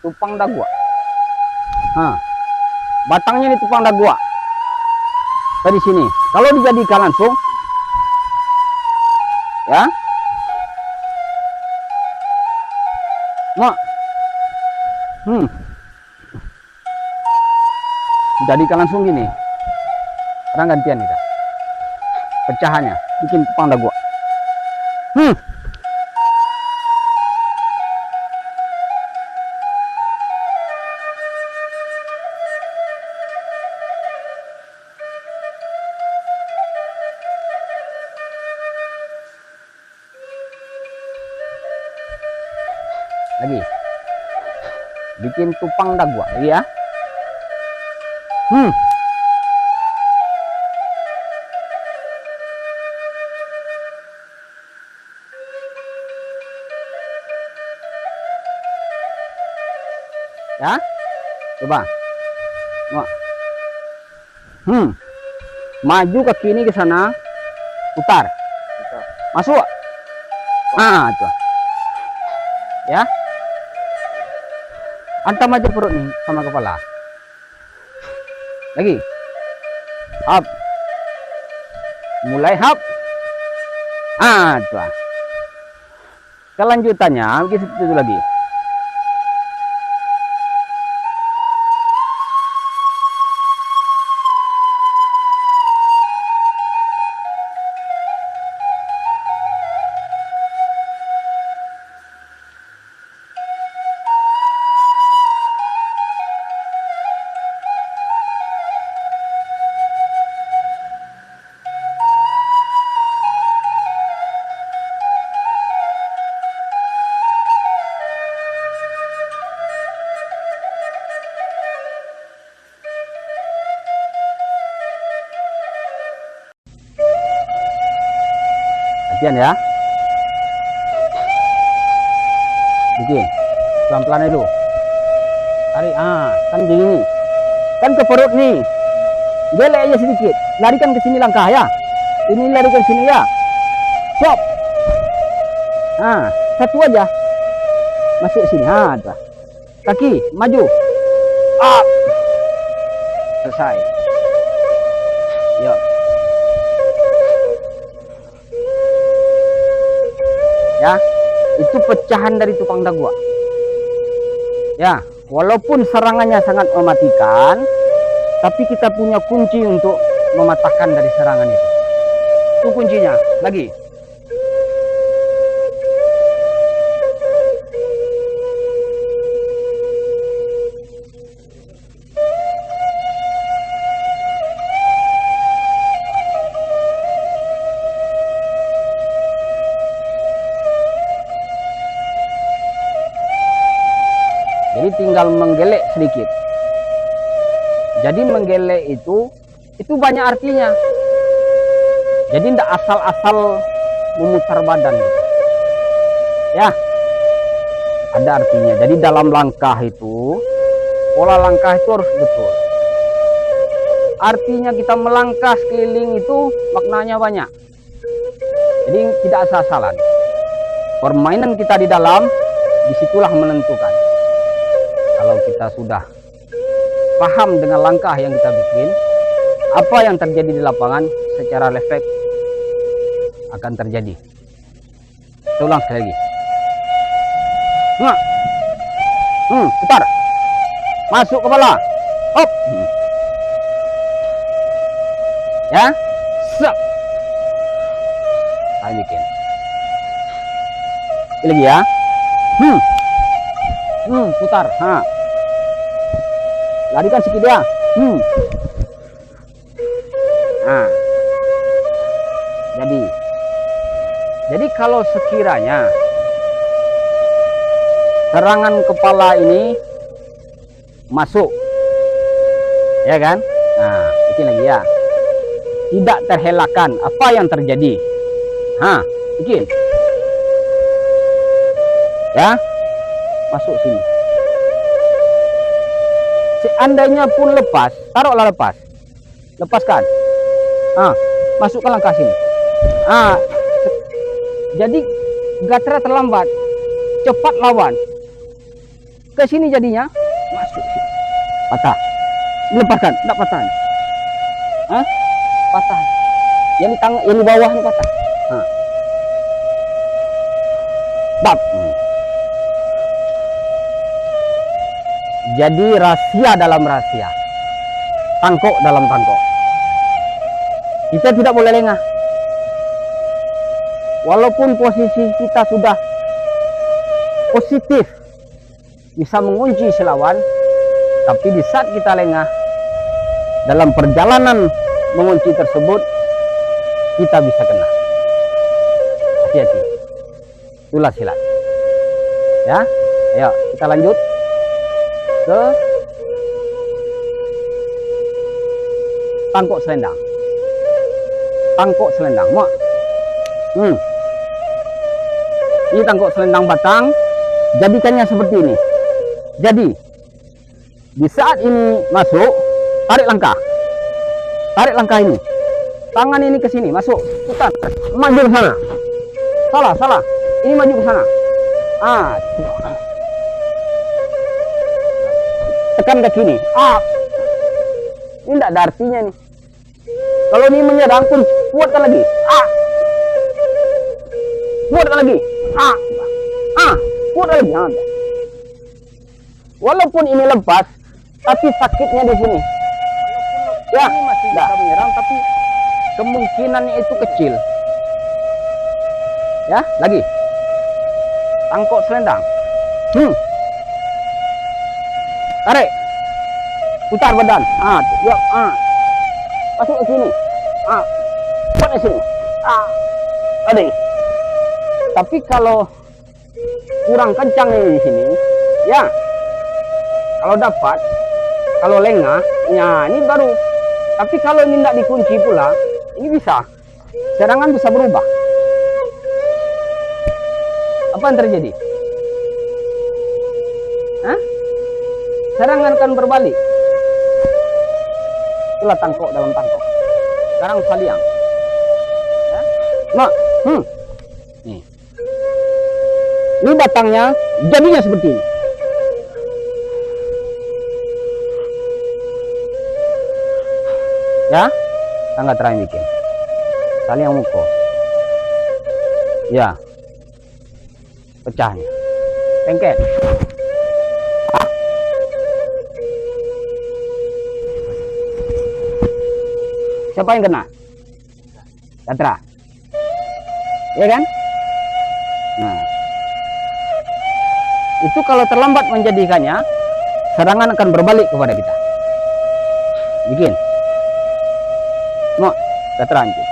tupang dagwa. Batangnya ini tupang dagwa. Dari sini. Kalau dijadikan langsung, ya, jadikan langsung gini. Sekarang gantian kita. Pecahannya, bikin tupang dagwa. Lagi bikin tupang dagwa lagi ya. Ya, coba maju ke kiri ke sana, putar, masuk. Tuh ya, antam aja perut nih sama kepala. Lagi up, mulai up. Tuh kelanjutannya bikin seperti itu lagi. Ya, bikin pelan-pelan dulu, tarik. Kan gini, kan ke perut nih, gelek aja sedikit, larikan ke sini langkah ya, ini larikan ke sini ya, stop. Satu aja masuk sini. Tuh. Kaki maju, up, selesai. Yuk. Ya, itu pecahan dari tupang dagwa. Ya, walaupun serangannya sangat mematikan, tapi kita punya kunci untuk mematahkan dari serangan itu. Itu kuncinya. Lagi. Jadi tinggal menggelek sedikit. Jadi menggelek itu banyak artinya. Jadi tidak asal-asal memutar badan gitu. Ya, ada artinya. Jadi dalam langkah itu, pola langkah itu harus betul. Artinya kita melangkah sekeliling itu maknanya banyak. Jadi tidak asal-asalan. Permainan kita di dalam, disitulah menentukan. Kalau kita sudah paham dengan langkah yang kita bikin, apa yang terjadi di lapangan secara refleks akan terjadi. Kita ulang sekali lagi. Putar, masuk kepala, hop, ya, sep. Saya bikin ini lagi ya. Putar, larikan sikit dia. Jadi kalau sekiranya serangan kepala ini masuk, ya kan? Bikin lagi ya. Tidak terhelakkan apa yang terjadi. Bikin. Ya. Masuk sini. Seandainya pun lepas, taruhlah lepas. Lepaskan. Masukkan langkah sini. Jadi Gatra terlambat. Cepat lawan. ke sini jadinya masuk sini. Patah. Lepaskan, enggak patah. Hah? Patah. Yang di bawah ini patah. Nah. Bab. Jadi rahasia dalam rahasia. Tangkok dalam tangkok. Kita tidak boleh lengah. Walaupun posisi kita sudah positif, bisa mengunci si lawan, tapi di saat kita lengah, dalam perjalanan mengunci tersebut, kita bisa kena. Hati-hati. Itulah silat. Ya, ayo kita lanjut ke tangkok selendang. Tangkok selendang, mak. Ini tangkok selendang batang, jadikannya seperti ini. Jadi di saat ini masuk, tarik langkah. Tarik langkah ini. Tangan ini ke sini, masuk, putar, maju ke sana. Salah. Ini maju ke sana. Tekan ke kini. Ini tidak ada artinya nih. Kalau ini menyerang pun kuatkan lagi. Kuatkan lagi. Kuatkan lagi. Walaupun ini lepas, tapi sakitnya di sini. Ya, ini masih bisa menyerang, tapi kemungkinannya itu kecil. Ya, lagi. Tangkok selendang. Tarik. Putar badan. Masuk ke sini. Buat ke sini. Tadi. Tapi kalau kurang kencang ini di sini, ya. Kalau dapat, kalau lengah, ya ini baru. Tapi kalau ini tidak dikunci pula, ini bisa. Serangan bisa berubah. Apa yang terjadi? Serangan akan berbalik. Itulah tangkok dalam tangkok. Sekarang saliang. Ya. Nah, nih. Ini batangnya jadinya seperti ini. Ya, tangga terakhir bikin. Saliang muko. Ya. Pecahnya. Pengket. Siapa yang kena? Gatra. Ya kan? Nah. Itu kalau terlambat menjadikannya, serangan akan berbalik kepada kita. Bikin. Mau Gatra hancur.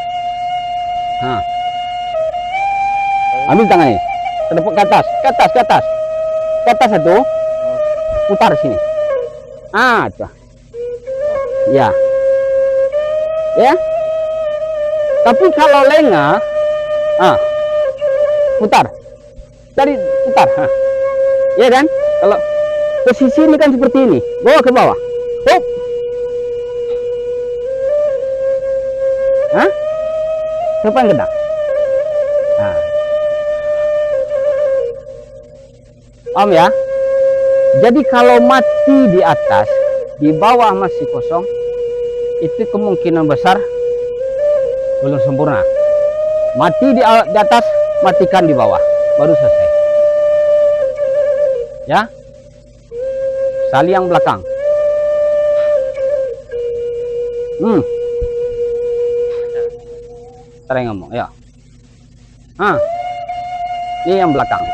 Ambil tangan ini. Tepuk ke atas, ke atas. Ke atas satu. Putar sini. Tuh. Ya. Ya. Tapi kalau lengah, putar. Dari putar, ya kan? Kalau posisi ini kan seperti ini, bawa ke bawah. Hop. Siapa yang kena? Om ya. Jadi kalau mati di atas, di bawah masih kosong, itu kemungkinan besar belum sempurna. Mati di atas, matikan di bawah, baru selesai. Ya, saliang belakang. Terakhir ngomong, ya. Ini yang belakang.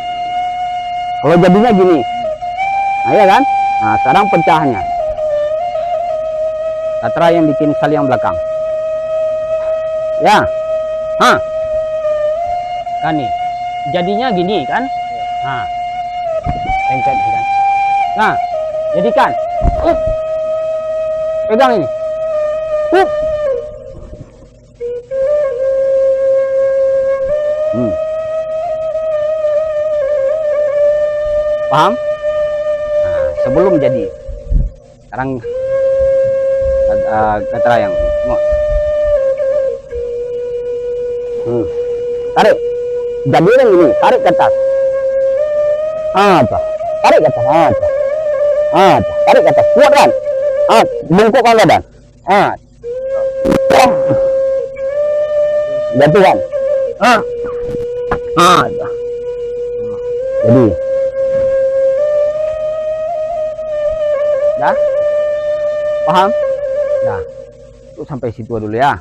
Kalau jadinya gini, ya kan? Nah, sekarang pecahannya. Gatra yang bikin saliang belakang. Ya. Kan nih. Jadinya gini kan? Lengket kan. Nah, jadikan. Pegang ini. Paham? Nah, sebelum jadi. Sekarang Gatra yang tarik. Jadi yang ini, tarik ke atas. Tarik ke atas. Tarik ke atas, kuat kan? Bungkuk kan badan. Ganti kan? Jadi, dah, paham? Dah, itu sampai situ dulu ya.